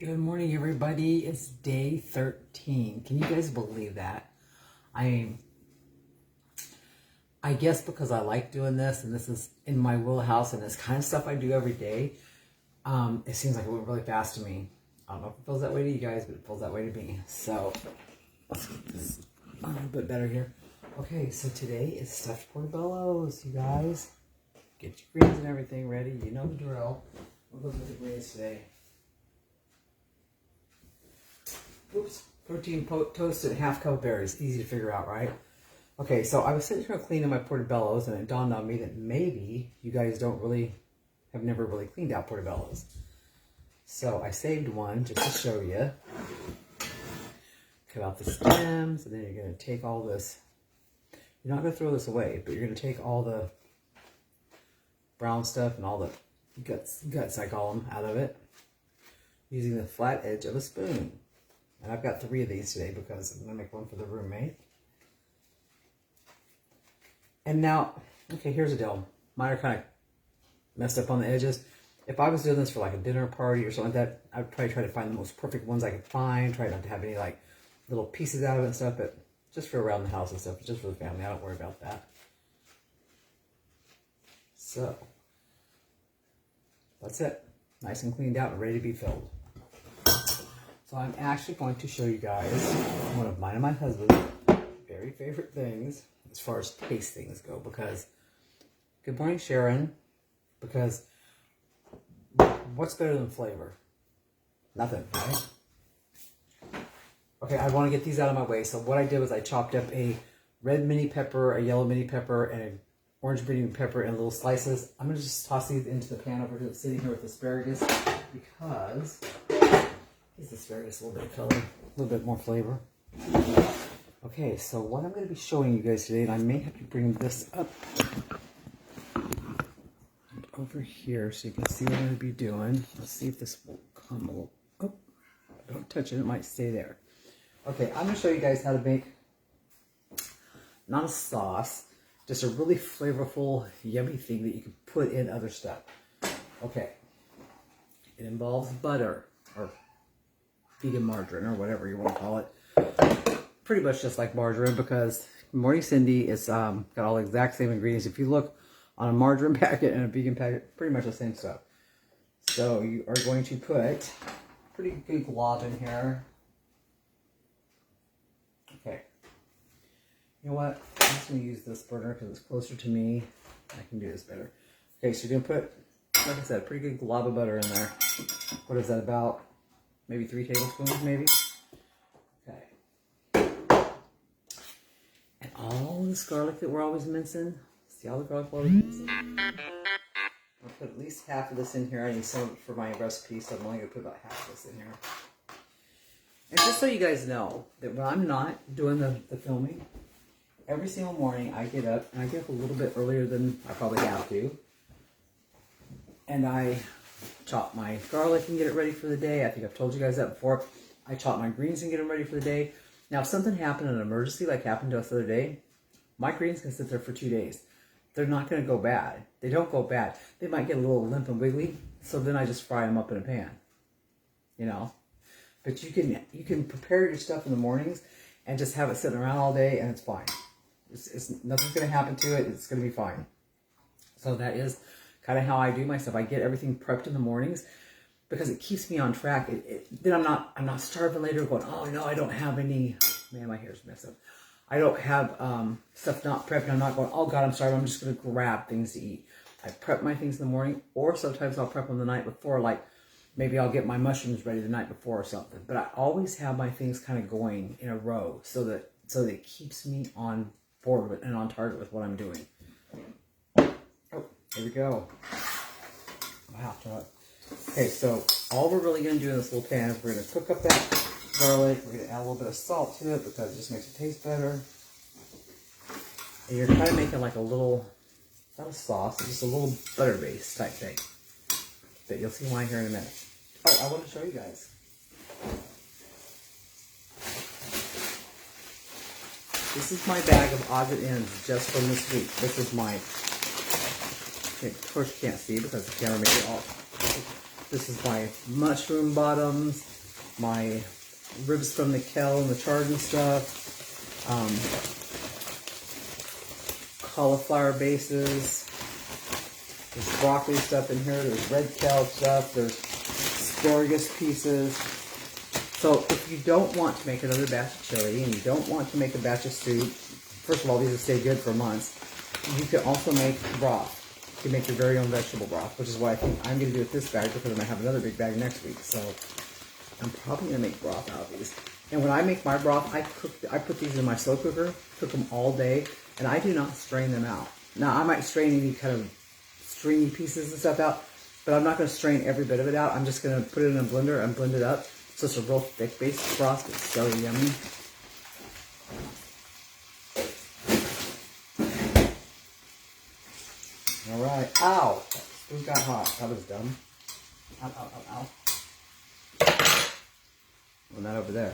Good morning, everybody. It's day 13. Can you guys believe that? I guess because I like doing this and this is in my wheelhouse and this kind of stuff I do every day, it seems like it went really fast to me. I don't know if it feels that way to you guys, but it feels that way to me. So let's get this a little bit better here. Okay, so today is stuffed portobellos, you guys. Get your greens and everything ready. You know the drill. We'll look at the greens today. Oops, protein toasted half cup of berries. Easy to figure out, right? Okay, so I was sitting here cleaning my portobellos and it dawned on me that maybe you guys have never really cleaned out portobellos. So I saved one just to show you. Cut out the stems, and then you're going to take all this. You're not going to throw this away, but you're going to take all the brown stuff and all the guts I call them, out of it, using the flat edge of a spoon. And I've got 3 of these today because I'm going to make one for the roommate. And now, okay, here's the deal. Mine are kind of messed up on the edges. If I was doing this for like a dinner party or something like that, I'd probably try to find the most perfect ones I could find. Try not to have any like little pieces out of it and stuff, but just for around the house and stuff, just for the family. I don't worry about that. So, that's it. Nice and cleaned out and ready to be filled. So I'm actually going to show you guys one of mine and my husband's very favorite things as far as taste things go, because, good morning Sharon, because what's better than flavor? Nothing, right? Okay, I want to get these out of my way, so what I did was I chopped up a red mini pepper, a yellow mini pepper, and an orange mini pepper in little slices. I'm going to just toss these into the pan over here that's sitting here with asparagus, because gives asparagus a little bit of color, a little bit more flavor. Okay, so what I'm going to be showing you guys today, and I may have to bring this up over here so you can see what I'm going to be doing. Let's see if this will come a little. Oh, don't touch it, it might stay there. Okay, I'm going to show you guys how to make, not a sauce, just a really flavorful, yummy thing that you can put in other stuff. Okay, it involves butter, or vegan margarine, or whatever you want to call it. Pretty much just like margarine, because Morning Cindy is got all the exact same ingredients. If you look on a margarine packet and a vegan packet, pretty much the same stuff. So you are going to put a pretty good glob in here. Okay. You know what? I'm just going to use this burner because it's closer to me. I can do this better. Okay, so you're going to put, like I said, a pretty good glob of butter in there. What is that, about maybe 3 tablespoons, maybe? Okay. And all this garlic that we're always mincing. See all the garlic we're always mincing? I'll put at least half of this in here. I need some of it for my recipe, so I'm only going to put about half of this in here. And just so you guys know, that when I'm not doing the filming, every single morning I get up, and I get up a little bit earlier than I probably have to, and I chop my garlic and get it ready for the day. I think I've told you guys that before. I chop my greens and get them ready for the day. Now, if something happened, an emergency like happened to us the other day, my greens can sit there for 2 days. They're not going to go bad. They don't go bad. They might get a little limp and wiggly, so then I just fry them up in a pan. You know? But you can prepare your stuff in the mornings and just have it sitting around all day, and it's fine. Nothing's going to happen to it. It's going to be fine. So that is kind of how I do my stuff. I get everything prepped in the mornings because it keeps me on track. Then I'm not starving later going, oh no, I don't have any. Man, my hair's messed up. I don't have stuff not prepped. I'm not going, oh God, I'm starving. I'm just going to grab things to eat. I prep my things in the morning, or sometimes I'll prep them the night before. Like maybe I'll get my mushrooms ready the night before or something. But I always have my things kind of going in a row so that it keeps me on board with and on target with what I'm doing. Oh, here we go. Wow. Okay, so all we're really going to do in this little pan is we're going to cook up that garlic. We're going to add a little bit of salt to it because it just makes it taste better. And you're kind of making like a little, not a sauce, it's just a little butter-based type thing. But you'll see why here in a minute. Oh, I want to show you guys. This is my bag of odds and ends just from this week. This is my, of course you can't see because the camera made it all. This is my mushroom bottoms. my ribs from the kale and the chard and stuff. Cauliflower bases. There's broccoli stuff in here. There's red kale stuff. There's asparagus pieces. So if you don't want to make another batch of chili and you don't want to make a batch of soup, first of all, these will stay good for months. You can also make broth. You can make your very own vegetable broth, which is why I think I'm going to do it this bag because I'm going to have another big bag next week. So I'm probably going to make broth out of these. And when I make my broth, I put these in my slow cooker, cook them all day, and I do not strain them out. Now, I might strain any kind of stringy pieces and stuff out, but I'm not going to strain every bit of it out. I'm just going to put it in a blender and blend it up. So it's a real thick base broth. It's so yummy. All right. Ow! That food got hot. That was dumb. Ow, ow, ow, ow. Well, not over there.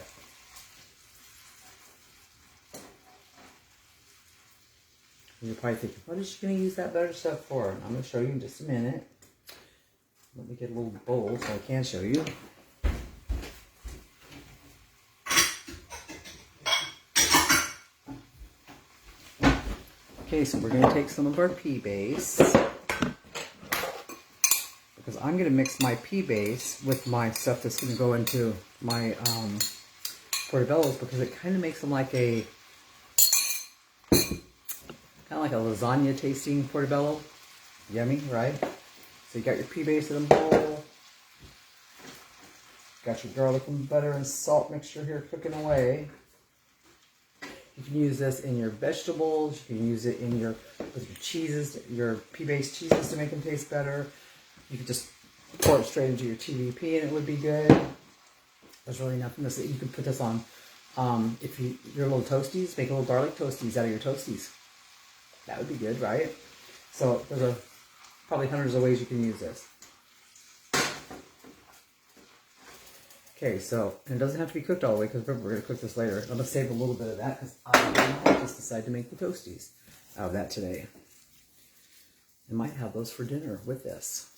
You're probably thinking, what is she going to use that butter stuff for? I'm going to show you in just a minute. Let me get a little bowl so I can show you. Okay, so we're going to take some of our pea base, because I'm going to mix my pea base with my stuff that's going to go into my portobellos, because it kind of makes them like a lasagna tasting portobello. Yummy, right? So you got your pea base in a bowl. Got your garlic and butter and salt mixture here cooking away. You can use this in your vegetables. You can use it in with your cheeses, your pea-based cheeses to make them taste better. You can just pour it straight into your TVP and it would be good. There's really nothing to say. You can put this on, your little toasties, make little garlic toasties out of your toasties. That would be good, right? So there's probably hundreds of ways you can use this. Okay, so, and it doesn't have to be cooked all the way, because remember, we're going to cook this later. I'm going to save a little bit of that, because I just decided to make the toasties out of that today. I might have those for dinner with this.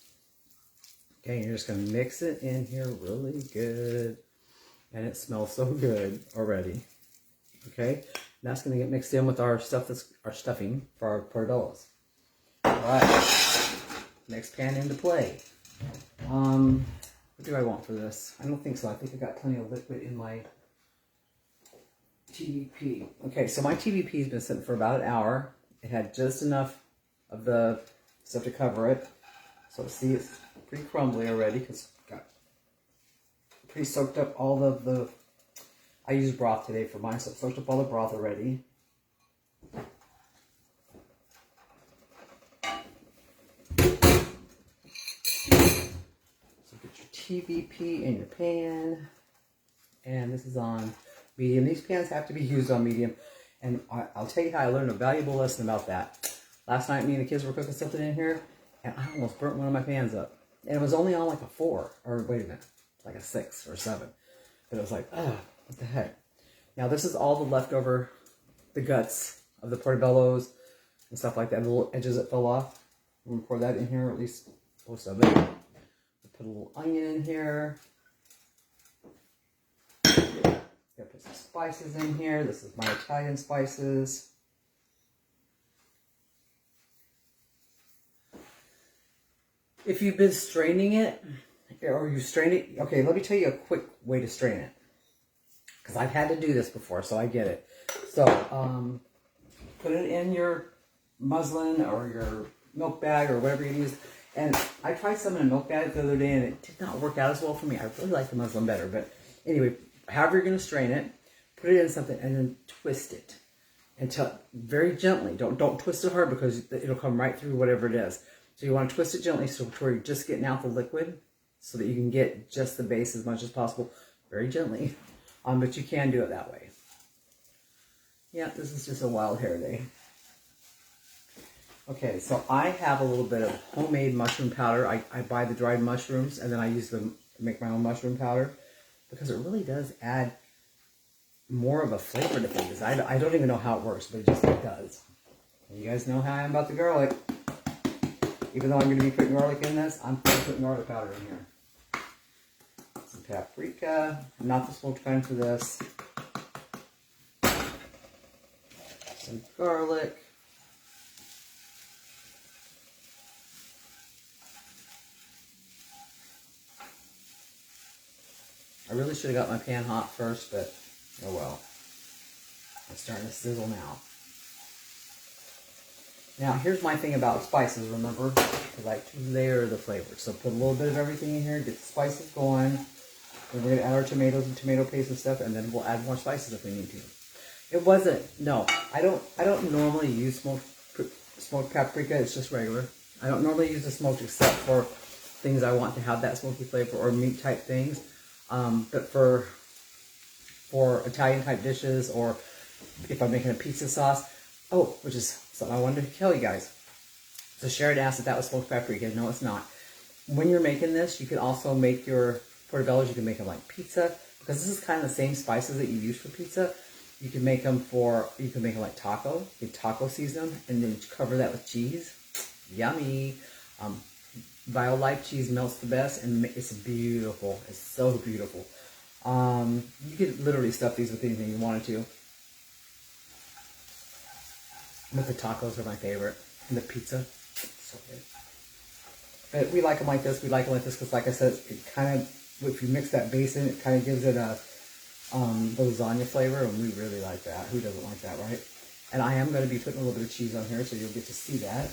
Okay, you're just going to mix it in here really good. And it smells so good already. Okay, that's going to get mixed in with our stuff, our stuffing for our portobellos. Alright, next pan into play. What do I want for this? I don't think so. I think I got plenty of liquid in my TVP. Okay, so my TVP has been sitting for about an hour. It had just enough of the stuff to cover it. So see, it's pretty crumbly already because it got pretty soaked up all of the... I used broth today for mine, so it soaked up all the broth already. TVP in your pan, and this is on medium. These pans have to be used on medium, and I'll tell you how I learned a valuable lesson about that. Last night, me and the kids were cooking something in here, and I almost burnt one of my pans up. And it was only on like a 4, or wait a minute, like a 6 or 7. But it was like, what the heck? Now this is all the leftover, the guts of the portobellos and stuff like that, the little edges that fell off. I'm gonna pour that in here, or at least most of it. Put a little onion in here. Gotta put some spices in here. This is my Italian spices. If you've been straining it, or you strain it, okay, let me tell you a quick way to strain it. Because I've had to do this before, so I get it. So, put it in your muslin or your milk bag or whatever you use. And I tried some in a milk bag the other day, and it did not work out as well for me. I really like the muslin better. But anyway, however you're going to strain it, put it in something and then twist it. Until very gently. Don't twist it hard because it'll come right through whatever it is. So you want to twist it gently so where you're just getting out the liquid so that you can get just the base as much as possible. Very gently. But you can do it that way. Yeah, this is just a wild hair day. Okay, so I have a little bit of homemade mushroom powder. I buy the dried mushrooms and then I use them to make my own mushroom powder because it really does add more of a flavor to things. I don't even know how it works, but it just does. And you guys know how I am about the garlic. Even though I'm going to be putting garlic in this, I'm putting garlic powder in here. Some paprika, not the smoked kind for this. Some garlic. I really should have got my pan hot first, but oh well. It's starting to sizzle now. Now, here's my thing about spices, remember? I like to layer the flavor. So put a little bit of everything in here, get the spices going. Then we're going to add our tomatoes and tomato paste and stuff, and then we'll add more spices if we need to. It wasn't, no, I don't normally use smoked paprika, it's just regular. I don't normally use the smoked except for things I want to have that smoky flavor or meat type things. But for Italian type dishes, or if I'm making a pizza sauce, oh, which is something I wanted to tell you guys. So Sharon asked if that was smoked paprika. No, it's not. When you're making this, you can also make your portobellos, you can make them like pizza, because this is kind of the same spices that you use for pizza. You can make them like taco. You can taco season them, and then cover that with cheese. Yummy. Violife cheese melts the best, and it's beautiful. It's so beautiful. You could literally stuff these with anything you wanted to. But the tacos are my favorite. And the pizza, so good. But we like them like this. We like them like this because, like I said, it kind of, if you mix that base in, it kind of gives it a lasagna flavor, and we really like that. Who doesn't like that, right? And I am going to be putting a little bit of cheese on here, so you'll get to see that.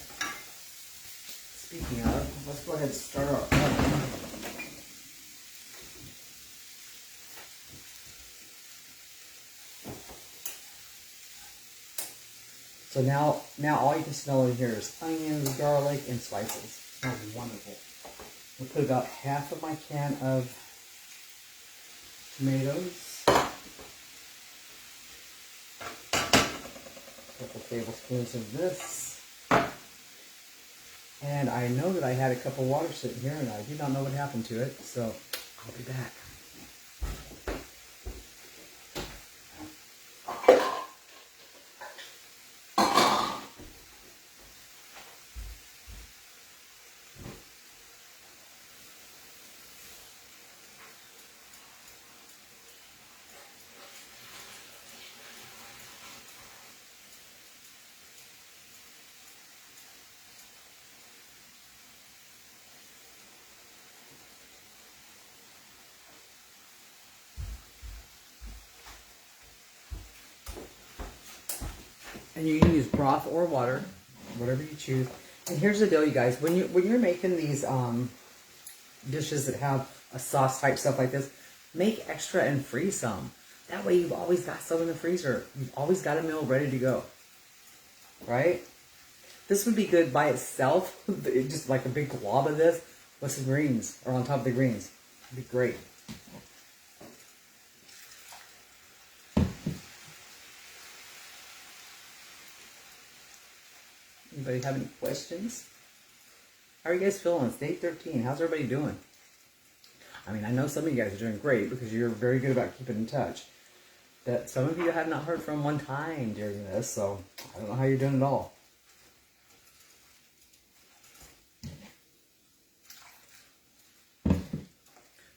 Speaking of, let's go ahead and start our oven. So now all you can smell in here is onions, garlic, and spices. It smells wonderful. We'll put about half of my can of tomatoes. A couple tablespoons of this. And I know that I had a cup of water sitting here, and I do not know what happened to it, so I'll be back. And you can use broth or water, whatever you choose. And here's the deal, you guys. When you're making these dishes that have a sauce type stuff like this, make extra and freeze some. That way you've always got some in the freezer. You've always got a meal ready to go. Right? This would be good by itself. Just like a big glob of this with some greens, or on top of the greens. It'd be great. Anybody have any questions? How are you guys feeling? It's day 13. How's everybody doing? I mean, I know some of you guys are doing great because you're very good about keeping in touch. But some of you I have not heard from one time during this, so I don't know how you're doing at all.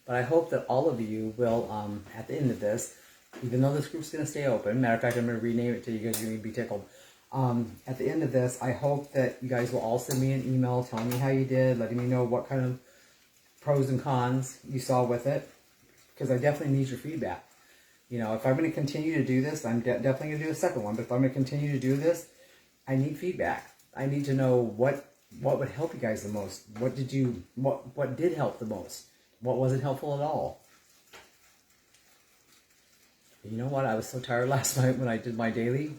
But I hope that all of you will, at the end of this, even though this group's going to stay open, matter of fact, I'm going to rename it to you guys are going to be tickled. At the end of this, I hope that you guys will all send me an email telling me how you did, letting me know what kind of pros and cons you saw with it, because I definitely need your feedback. You know, if I'm going to continue to do this, I'm definitely going to do a second one, but if I'm going to continue to do this, I need feedback. I need to know what would help you guys the most. What did help the most? What wasn't helpful at all? You know what? I was so tired last night when I did my daily.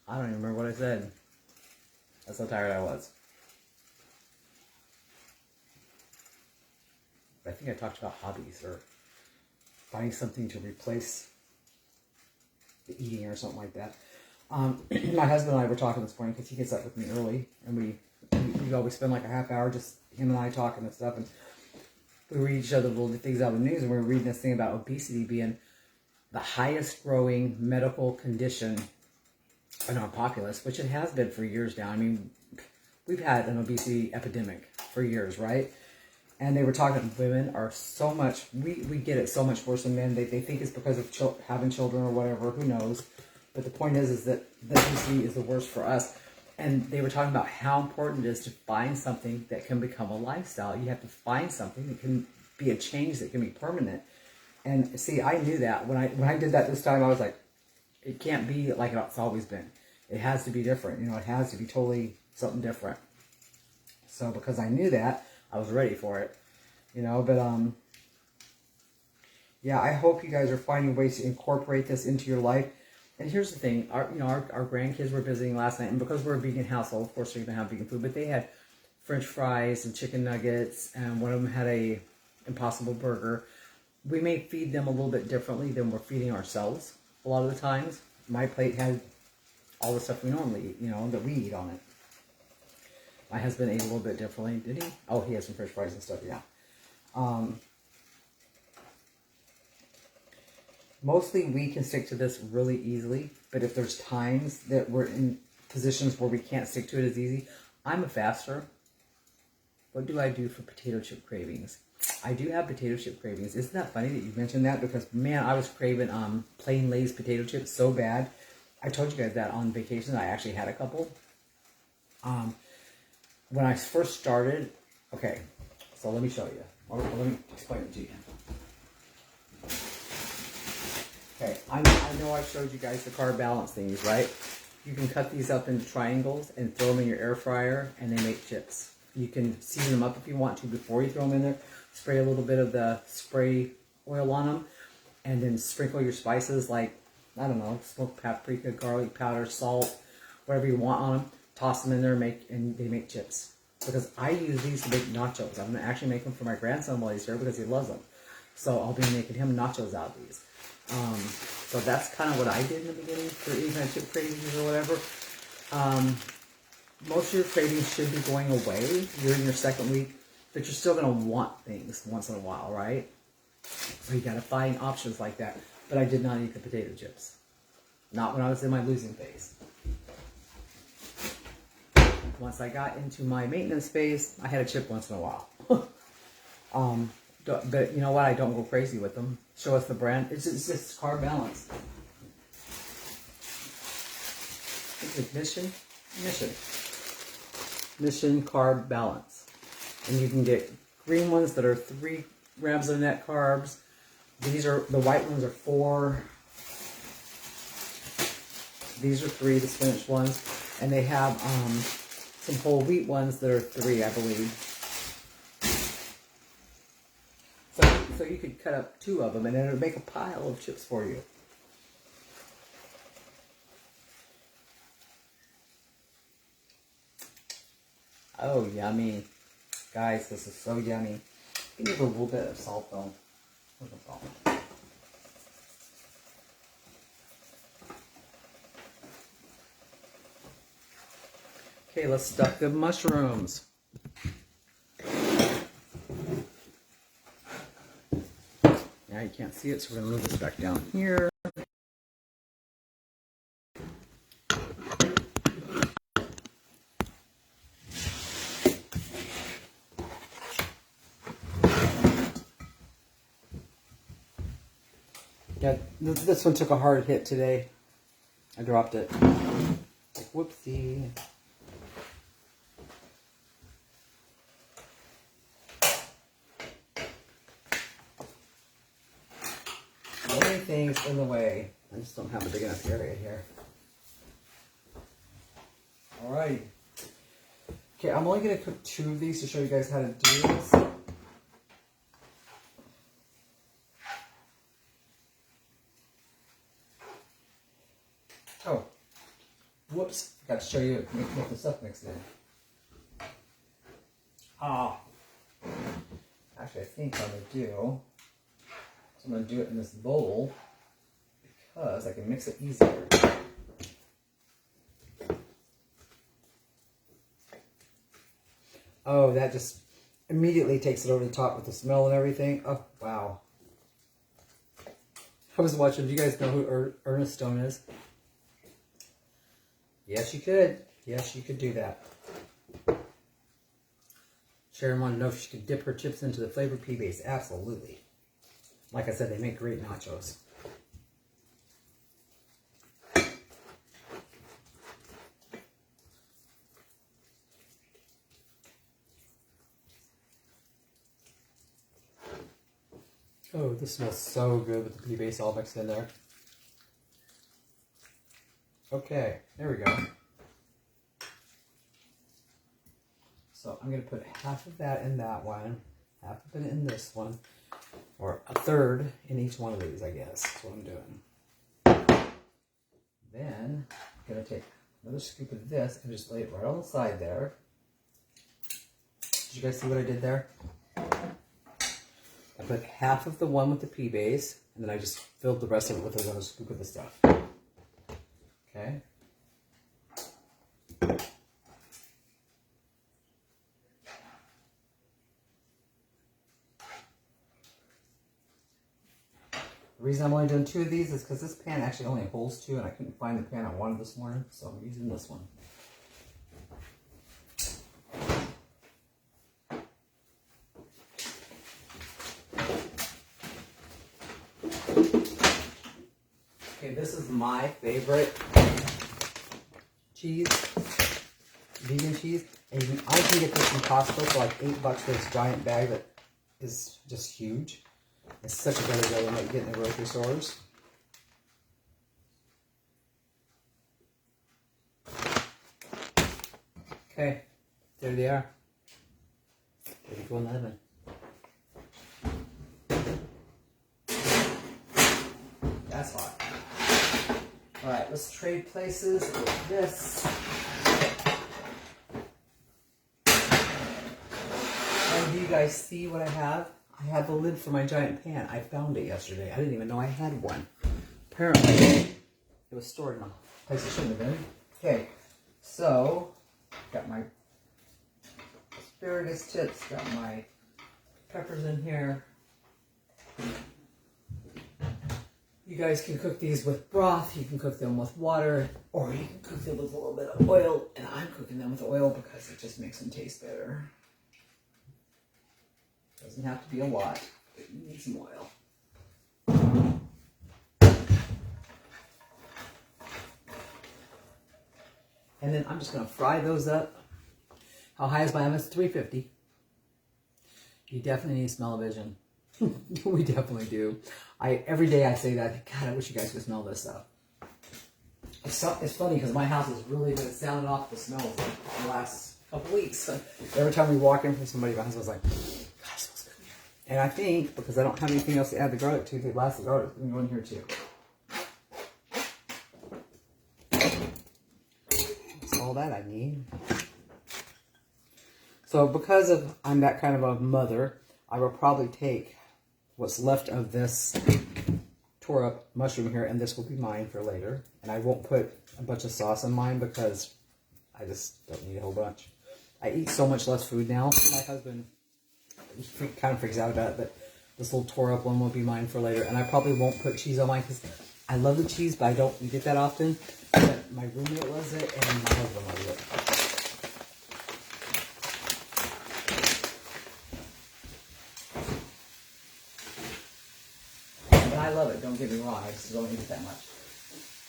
I don't even remember what I said. That's how tired I was. But I think I talked about hobbies or finding something to replace the eating or something like that. My husband and I were talking this morning because he gets up with me early, and we always spend like a half hour just him and I talking and stuff, and we read each other little things out of the news, and we were reading this thing about obesity being the highest growing medical condition in our populace, which it has been for years now. I mean, we've had an obesity epidemic for years, right? And they were talking, women are so much, we get it so much worse than men. They think it's because of having children or whatever, who knows. But the point is that the obesity is the worst for us. And they were talking about how important it is to find something that can become a lifestyle. You have to find something that can be a change, that can be permanent. And see, I knew that. When I did that this time, I was like, it can't be like it's always been. It has to be different. You know, it has to be totally something different. So because I knew that, I was ready for it. You know, but yeah, I hope you guys are finding ways to incorporate this into your life. And here's the thing, our grandkids were visiting last night, and because we're a vegan household, of course they're going to have vegan food, but they had French fries and chicken nuggets, and one of them had a Impossible Burger. We may feed them a little bit differently than we're feeding ourselves a lot of the times. My plate had all the stuff we normally eat, you know, that we eat on it. My husband ate a little bit differently, did he? Oh, he has some French fries and stuff, yeah. Mostly we can stick to this really easily, but if there's times that we're in positions where we can't stick to it as easy, I'm a faster. What do I do for potato chip cravings? I do have potato chip cravings. Isn't that funny that you mentioned that? Because, man, I was craving plain Lay's potato chips so bad. I told you guys that on vacation. I actually had a couple. When I first started, okay, so let me show you. Or let me explain it to you. Okay, I know I showed you guys the carb balance thingies, right? You can cut these up into triangles and throw them in your air fryer, and they make chips. You can season them up if you want to before you throw them in there. Spray a little bit of the spray oil on them, and then sprinkle your spices like, I don't know, smoked paprika, garlic powder, salt, whatever you want on them. Toss them in there and they make chips. Because I use these to make nachos. I'm going to actually make them for my grandson while he's here because he loves them. So I'll be making him nachos out of these. So that's kind of what I did in the beginning for any kind of chip cravings or whatever. Most of your cravings should be going away. You're in your second week, but you're still going to want things once in a while, right? So you got to find options like that. But I did not eat the potato chips. Not when I was in my losing phase. Once I got into my maintenance phase, I had a chip once in a while. But you know what? I don't go crazy with them. Show us the brand. It's just carb balance. It's Mission Carb Balance. And you can get green ones that are 3 grams of net carbs. These are, the white ones are 4. These are 3, the spinach ones. And they have some whole wheat ones that are 3, I believe. So you could cut up 2 of them and then it would make a pile of chips for you. Oh, yummy. Guys, this is so yummy. You need a little bit of salt though. Where's the salt? Okay, let's stuff the mushrooms. Now you can't see it, so we're going to move this back down here. Yeah, this one took a hard hit today. I dropped it. Whoopsie. Everything's in the way. I just don't have a big enough area here. Alright. Okay, I'm only going to cook 2 of these to show you guys how to do this. Oh, whoops. Got to show you what the stuff mixed in. Actually, I think what I'm going to do, I'm going to do it in this bowl because I can mix it easier. Oh, that just immediately takes it over the top with the smell and everything. Oh, wow. I was watching. Do you guys know who Ernest Stone is? Yes, you could. Yes, you could do that. Sharon wanted to know if she could dip her chips into the flavored pea base. Absolutely. Like I said, they make great nachos. Oh, this smells so good with the pea base all mixed in there. Okay, there we go. So I'm going to put half of that in that one, half of it in this one, or a third in each one of these, I guess. That's what I'm doing. Then I'm going to take another scoop of this and just lay it right on the side there. Did you guys see what I did there? I put half of the one with the pea base, and then I just filled the rest of it with another scoop of the stuff. Okay. The reason I'm only doing 2 of these is because this pan actually only holds 2, and I couldn't find the pan I wanted this morning, so I'm using this one. Okay, this is my favorite cheese, vegan cheese, and I can get this from Costco for like $8 for this giant bag that is just huge. It's such a better deal than what you get in the grocery stores. Okay, there they are. Ready to go in the oven. That's hot. Alright, let's trade places with this. And do you guys see what I have? I have the lid for my giant pan. I found it yesterday. I didn't even know I had one. Apparently, it was stored in a place it shouldn't have been. Okay, so, got my asparagus tips, got my peppers in here. You guys can cook these with broth, you can cook them with water, or you can cook them with a little bit of oil, and I'm cooking them with oil because it just makes them taste better. Doesn't have to be a lot, but you need some oil. And then I'm just going to fry those up. How high is my oven? It's 350. You definitely need smell-o-vision. We definitely do. Every day I say that. God, I wish you guys could smell this stuff. It's funny because my house has really been sounding off the smells like the last couple weeks. Every time we walk in from somebody, my husband's like, God, it smells good in here. And I think because I don't have anything else to add the garlic to, the last garlic can go in here too. That's all that I need. So because I'm that kind of a mother, I will probably take what's left of this tore up mushroom here, and this will be mine for later. And I won't put a bunch of sauce on mine because I just don't need a whole bunch. I eat so much less food now. My husband kind of freaks out about it, but this little tore up one will be mine for later. And I probably won't put cheese on mine because I love the cheese, but I don't eat it that often. But my roommate loves it, and my husband loves it. I love it, don't get me wrong, I just don't eat it that much.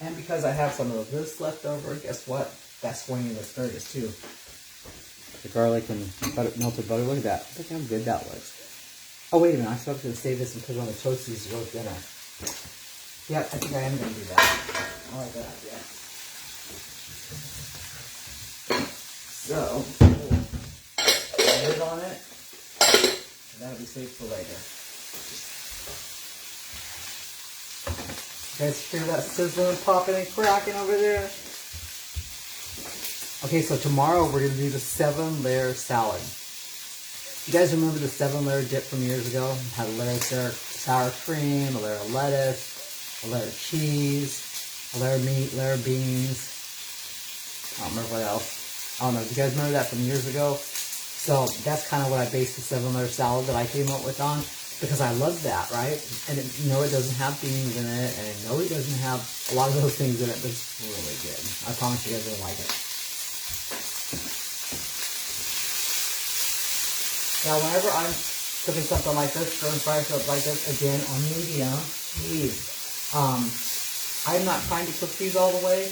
And because I have some of this left over, guess what? That's going in the asparagus too. The garlic and melted butter, look at that. Look how good that looks. Oh, wait a minute, I'm supposed to save this and put it on the toasties to go with dinner. Yeah, I think I am going to do that. I like that idea. So, put a lid on it, and that'll be safe for later. You guys hear that sizzling, popping, and cracking over there? Okay, so tomorrow we're going to do the 7-layer salad. You guys remember the 7-layer dip from years ago? It had a layer of sour cream, a layer of lettuce, a layer of cheese, a layer of meat, a layer of beans. I don't remember what else. I don't know. Do you guys remember that from years ago? So that's kind of what I based the 7-layer salad that I came up with on. Because I love that, right? And it doesn't have beans in it, and it doesn't have a lot of those things in it, but it's really good. I promise you guys are going to like it. Now, whenever I'm cooking something like this, stirring fry stuff like this, again, on medium, please, I'm not trying to cook these all the way.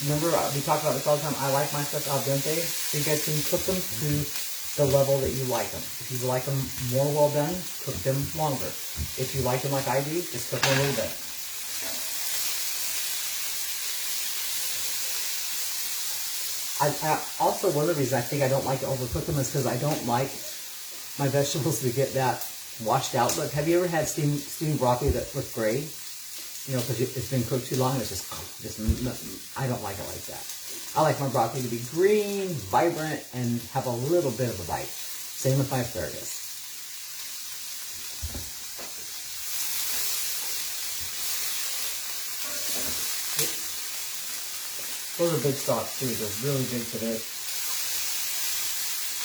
Remember, we talk about this all the time. I like my stuff al dente, so you guys can cook them to the level that you like them. If you like them more well done, cook them longer. If you like them like I do, just cook them a little bit. I also, one of the reasons I think I don't like to overcook them is because I don't like my vegetables to get that washed out look. Have you ever had steamed broccoli that looks gray? You know, because it's been cooked too long. It's just, I don't like it like that. I like my broccoli to be green, vibrant, and have a little bit of a bite. Same with my asparagus. Those are big stalks too. They're really big for this.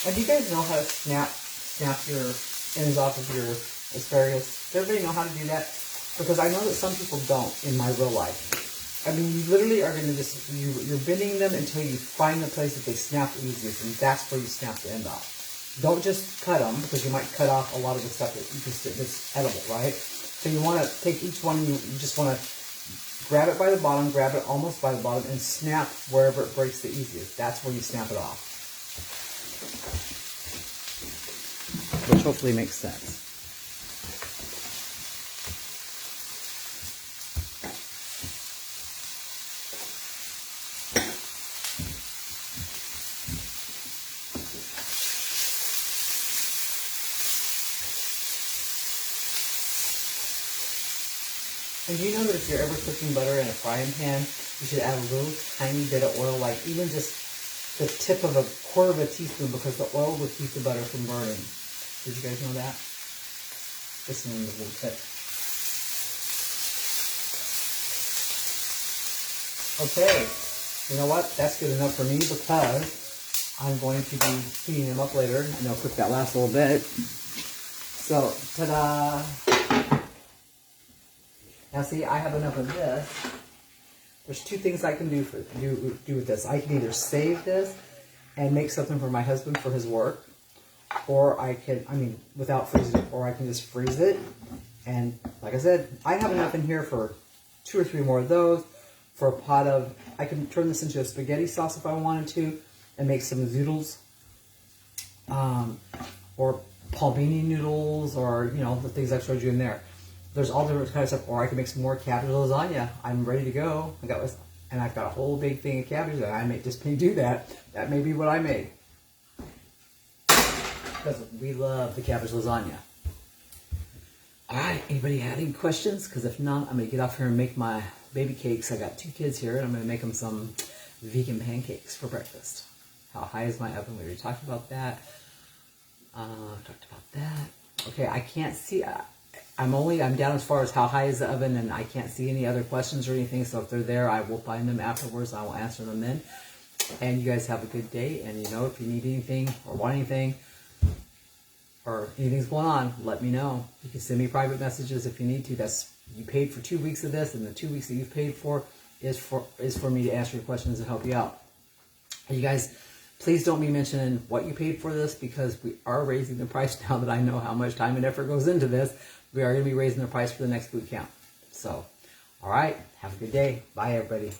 And do you guys know how to snap your ends off of your asparagus? Does everybody know how to do that? Because I know that some people don't in my real life. I mean, you literally are going to just, you're bending them until you find the place that they snap the easiest, and that's where you snap the end off. Don't just cut them, because you might cut off a lot of the stuff that's edible, right? So you want to take each one, and you just want to grab it by the bottom, grab it almost by the bottom, and snap wherever it breaks the easiest. That's where you snap it off. Which hopefully makes sense. And do you know that if you're ever cooking butter in a frying pan, you should add a little tiny bit of oil, like even just the tip of a quarter of a teaspoon, because the oil will keep the butter from burning. Did you guys know that? This is a little tip. Okay, you know what? That's good enough for me, because I'm going to be heating them up later, and I'll cook that last little bit. So, ta-da! Now see, I have enough of this. There's two things I can do with this. I can either save this and make something for my husband for his work, or I can, without freezing it, or I can just freeze it. And like I said, I have enough in here for 2 or 3 more of those. For a pot of, I can turn this into a spaghetti sauce if I wanted to, and make some zoodles, or palmini noodles, or the things I showed you in there. There's all different kinds of stuff, or I can make some more cabbage lasagna. I'm ready to go. I've got a whole big thing of cabbage, and I may just do that. That may be what I make, because we love the cabbage lasagna. All right, anybody have any questions? Because if not, I'm gonna get off here and make my baby cakes. I got 2 kids here, and I'm gonna make them some vegan pancakes for breakfast. How high is my oven? We already talked about that. Okay, I can't see. I'm down as far as how high is the oven, and I can't see any other questions or anything, so if they're there, I will find them afterwards. I will answer them then. And you guys have a good day, and if you need anything or want anything or anything's going on, let me know. You can send me private messages if you need to. You paid for 2 weeks of this, and the 2 weeks that you've paid for is for me to answer your questions and help you out. And you guys, please don't be mentioning what you paid for this, because we are raising the price now that I know how much time and effort goes into this. We are going to be raising the price for the next boot camp. So, all right. Have a good day. Bye, everybody.